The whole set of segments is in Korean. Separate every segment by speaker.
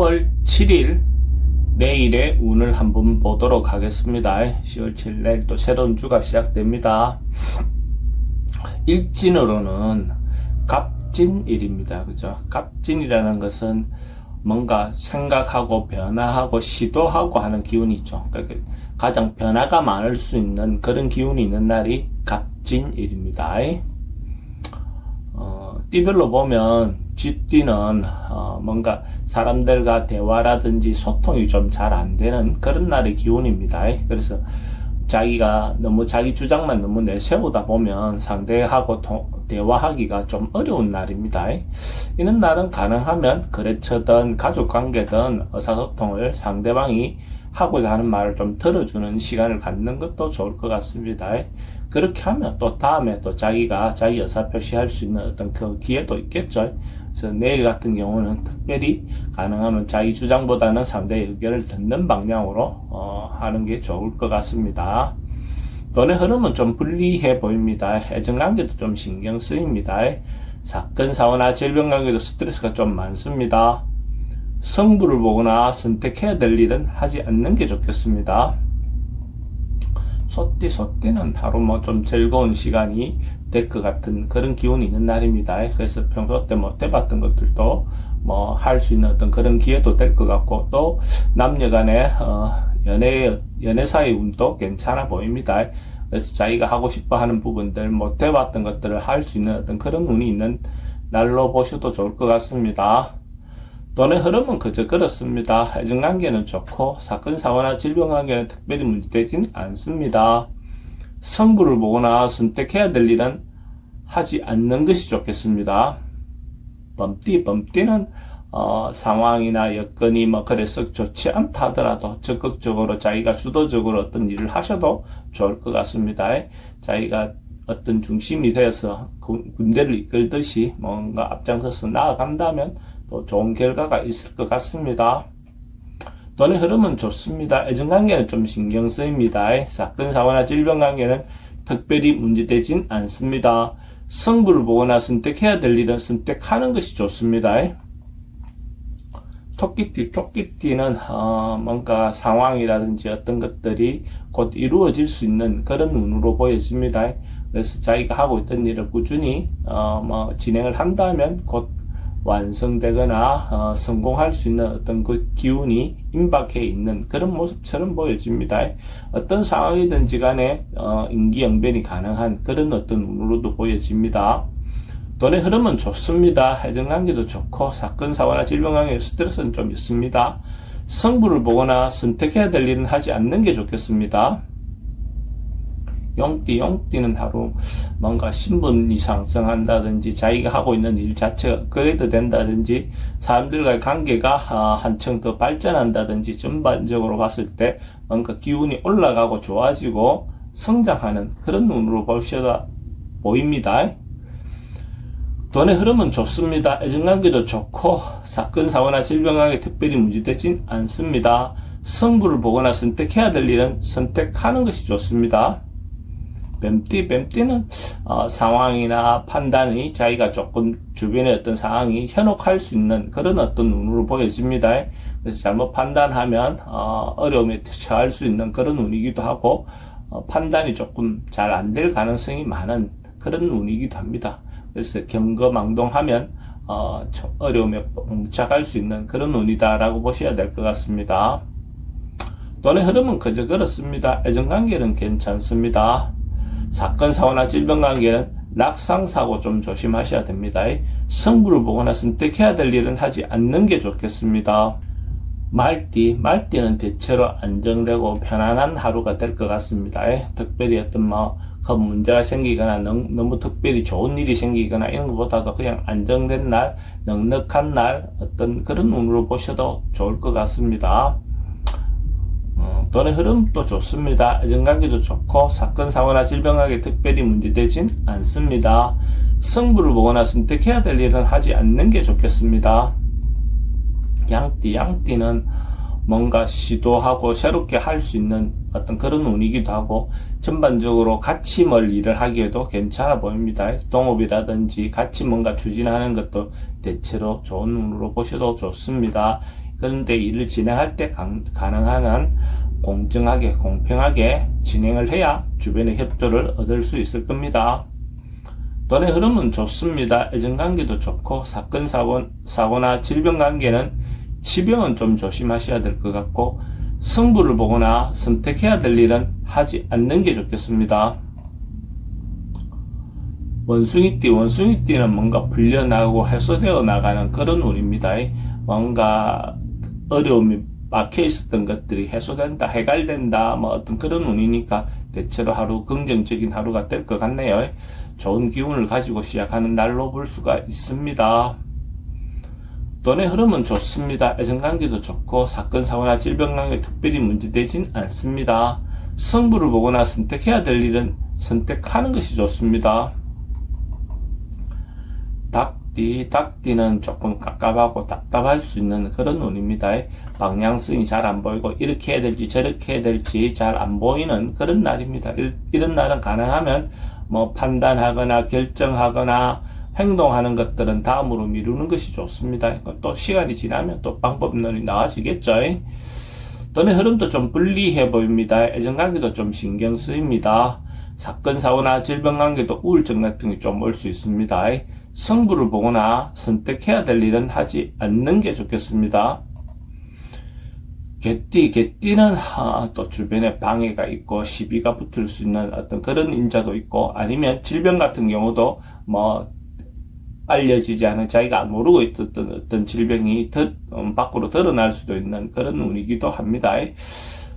Speaker 1: 10월 7일 내일의 운을 한번 보도록 하겠습니다. 10월 7일 내일 또 새로운 주가 시작됩니다. 일진으로는 갑진일입니다. 그죠? 갑진이라는 것은 뭔가 생각하고 변화하고 시도하고 하는 기운이죠. 그러니까 가장 변화가 많을 수 있는 그런 기운이 있는 날이 갑진일입니다. 띠별로 보면 쥐띠는 뭔가 사람들과 대화라든지 소통이 좀 잘 안 되는 그런 날의 기운입니다. 그래서 자기가 너무 자기 주장만 너무 내세우다 보면 상대하고 대화하기가 좀 어려운 날입니다. 이런 날은 가능하면 거래처든 가족관계든 의사소통을 상대방이 하고자 하는 말을 좀 들어주는 시간을 갖는 것도 좋을 것 같습니다. 그렇게 하면 또 다음에 또 자기가 자기 의사 표시할 수 있는 어떤 그 기회도 있겠죠. 그래서 내일 같은 경우는 특별히 가능하면 자기 주장보다는 상대의 의견을 듣는 방향으로 하는 게 좋을 것 같습니다. 돈의 흐름은 좀 불리해 보입니다. 애정관계도 좀 신경 쓰입니다. 사건, 사고나 질병관계도 스트레스가 좀 많습니다. 성부를 보거나 선택해야 될 일은 하지 않는 게 좋겠습니다. 소띠는 하루 좀 즐거운 시간이 될 것 같은 그런 기운이 있는 날입니다. 그래서 평소 때 못해봤던 것들도 할 수 있는 어떤 그런 기회도 될 것 같고, 또 남녀 간의 연애 사이 운도 괜찮아 보입니다. 그래서 자기가 하고 싶어 하는 부분들, 못해봤던 것들을 할 수 있는 어떤 그런 운이 있는 날로 보셔도 좋을 것 같습니다. 돈의 흐름은 그저 그렇습니다. 애정관계는 좋고 사건, 사고나 질병관계는 특별히 문제되진 않습니다. 성부를 보거나 선택해야 될 일은 하지 않는 것이 좋겠습니다. 범띠는 상황이나 여건이 그래서 좋지 않다 하더라도 적극적으로 자기가 주도적으로 어떤 일을 하셔도 좋을 것 같습니다. 자기가 어떤 중심이 되어서 군대를 이끌듯이 뭔가 앞장서서 나아간다면 또 좋은 결과가 있을 것 같습니다. 돈의 흐름은 좋습니다. 애정관계는 좀 신경 쓰입니다. 사건, 사고나 질병관계는 특별히 문제되진 않습니다. 성부를 보거나 선택해야 될 일은 선택하는 것이 좋습니다. 토끼띠는 뭔가 상황이라든지 어떤 것들이 곧 이루어질 수 있는 그런 운으로 보여집니다. 그래서 자기가 하고 있던 일을 꾸준히 진행을 한다면 곧 완성되거나 성공할 수 있는 어떤 그 기운이 임박해 있는 그런 모습처럼 보여집니다. 어떤 상황이든지 간에 임기응변이 가능한 그런 어떤 운으로도 보여집니다. 돈의 흐름은 좋습니다. 애정관계도 좋고 사건, 사고나 질병관계 스트레스는 좀 있습니다. 성부를 보거나 선택해야 될 일은 하지 않는 게 좋겠습니다. 용띠는 하루 뭔가 신분이 상승한다든지 자기가 하고 있는 일 자체가 업그레이드 된다든지 사람들과의 관계가 한층 더 발전한다든지 전반적으로 봤을 때 뭔가 기운이 올라가고 좋아지고 성장하는 그런 눈으로 보셔도 보입니다. 돈의 흐름은 좋습니다. 애정관계도 좋고 사건, 사고나 질병관계 특별히 문제되진 않습니다. 성부를 보거나 선택해야 될 일은 선택하는 것이 좋습니다. 뱀띠는 상황이나 판단이 자기가 조금 주변의 어떤 상황이 현혹할 수 있는 그런 어떤 운으로 보여집니다. 그래서 잘못 판단하면 어려움에 처할 수 있는 그런 운이기도 하고 판단이 조금 잘 안 될 가능성이 많은 그런 운이기도 합니다. 그래서 경거망동하면 어려움에 봉착할 수 있는 그런 운이다라고 보셔야 될 것 같습니다. 돈의 흐름은 그저 그렇습니다. 애정관계는 괜찮습니다. 사건, 사고나 질병관계는 낙상사고 좀 조심하셔야 됩니다. 성부를 보거나 선택해야 될 일은 하지 않는 게 좋겠습니다. 말띠는 대체로 안정되고 편안한 하루가 될 것 같습니다. 특별히 어떤 큰 문제가 생기거나 너무 특별히 좋은 일이 생기거나 이런 것보다도 그냥 안정된 날, 넉넉한 날 어떤 그런 운으로 보셔도 좋을 것 같습니다. 돈의 흐름도 좋습니다. 애정관계도 좋고 사건, 사고나 질병관계 특별히 문제되진 않습니다. 성부를 보거나 선택해야 될 일은 하지 않는 게 좋겠습니다. 양띠는 뭔가 시도하고 새롭게 할 수 있는 어떤 그런 운이기도 하고 전반적으로 같이 일을 하기에도 괜찮아 보입니다. 동업이라든지 같이 뭔가 추진하는 것도 대체로 좋은 운으로 보셔도 좋습니다. 그런데 일을 진행할 때 가능한 한 공정하게 공평하게 진행을 해야 주변의 협조를 얻을 수 있을 겁니다. 돈의 흐름은 좋습니다. 애정관계도 좋고 사건 사고나 질병관계는 치병은 좀 조심하셔야 될 것 같고 승부를 보거나 선택해야 될 일은 하지 않는 게 좋겠습니다. 원숭이띠는 뭔가 풀려나가고 해소되어 나가는 그런 운입니다. 뭔가 어려움이 막혀 있었던 것들이 해소된다, 해결된다, 뭐 어떤 그런 운이니까 대체로 하루 긍정적인 하루가 될 것 같네요. 좋은 기운을 가지고 시작하는 날로 볼 수가 있습니다. 돈의 흐름은 좋습니다. 애정관계도 좋고 사건, 사고나 질병관계 특별히 문제되진 않습니다. 승부를 보거나 선택해야 될 일은 선택하는 것이 좋습니다. 닭띠는 조금 깝깝하고 답답할 수 있는 그런 운입니다. 방향성이 잘 안 보이고 이렇게 해야 될지 저렇게 해야 될지 잘 안 보이는 그런 날입니다. 이런 날은 가능하면 뭐 판단하거나 결정하거나 행동하는 것들은 다음으로 미루는 것이 좋습니다. 또 시간이 지나면 또 방법론이 나아지겠죠. 돈의 흐름도 좀 불리해 보입니다. 애정관계도 좀 신경 쓰입니다. 사건, 사고나 질병관계도 우울증 같은 게 좀 올 수 있습니다. 승부를 보거나 선택해야 될 일은 하지 않는 게 좋겠습니다. 개띠는 또 주변에 방해가 있고 시비가 붙을 수 있는 어떤 그런 인자도 있고 아니면 질병 같은 경우도 뭐 알려지지 않은 자기가 모르고 있었던 어떤 질병이 밖으로 드러날 수도 있는 그런 운이기도 합니다.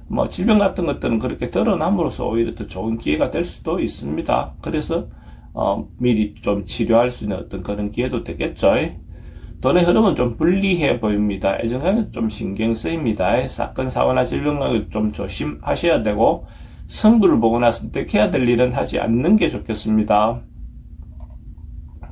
Speaker 1: 뭐 질병 같은 것들은 그렇게 드러남으로써 오히려 더 좋은 기회가 될 수도 있습니다. 그래서 미리 좀 치료할 수 있는 어떤 그런 기회도 되겠죠. 돈의 흐름은 좀 불리해 보입니다. 애정관계 좀 신경 쓰입니다. 사건, 사고나 질병관계 좀 조심하셔야 되고 승부를 보거나 선택해야 될 일은 하지 않는 게 좋겠습니다.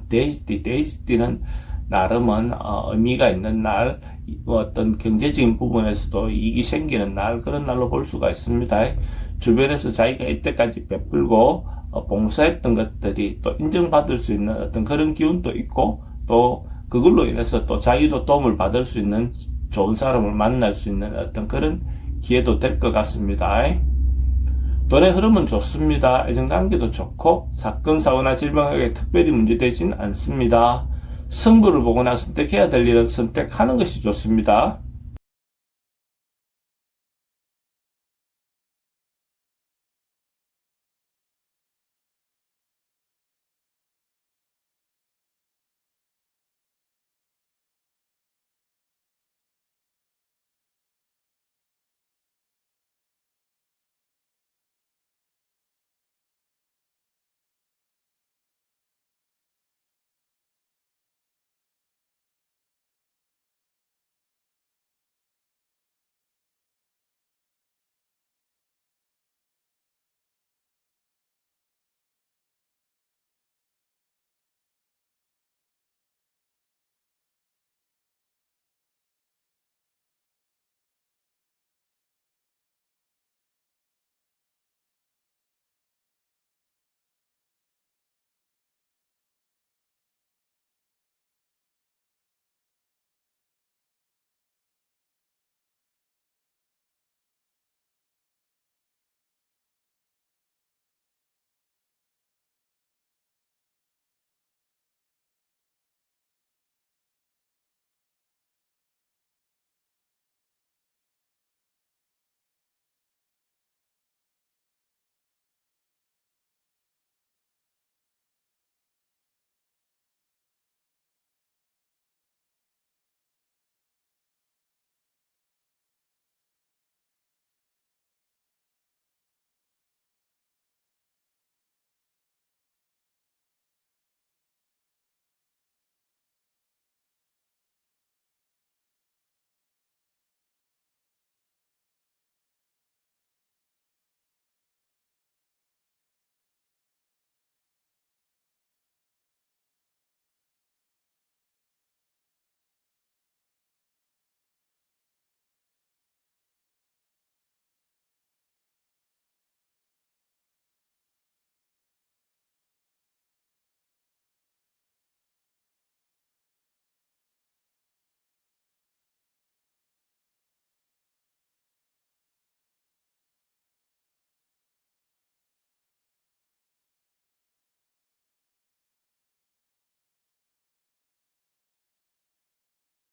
Speaker 1: 돼지띠는 나름은 의미가 있는 날, 어떤 경제적인 부분에서도 이익이 생기는 날, 그런 날로 볼 수가 있습니다. 주변에서 자기가 이때까지 베풀고 봉사했던 것들이 또 인정받을 수 있는 어떤 그런 기운도 있고 또 그걸로 인해서 또 자기도 도움을 받을 수 있는 좋은 사람을 만날 수 있는 어떤 그런 기회도 될 것 같습니다. 돈의 흐름은 좋습니다. 애정관계도 좋고 사건, 사고나 질병에게 특별히 문제되진 않습니다. 승부를 보거나 선택해야 될 일은 선택하는 것이 좋습니다.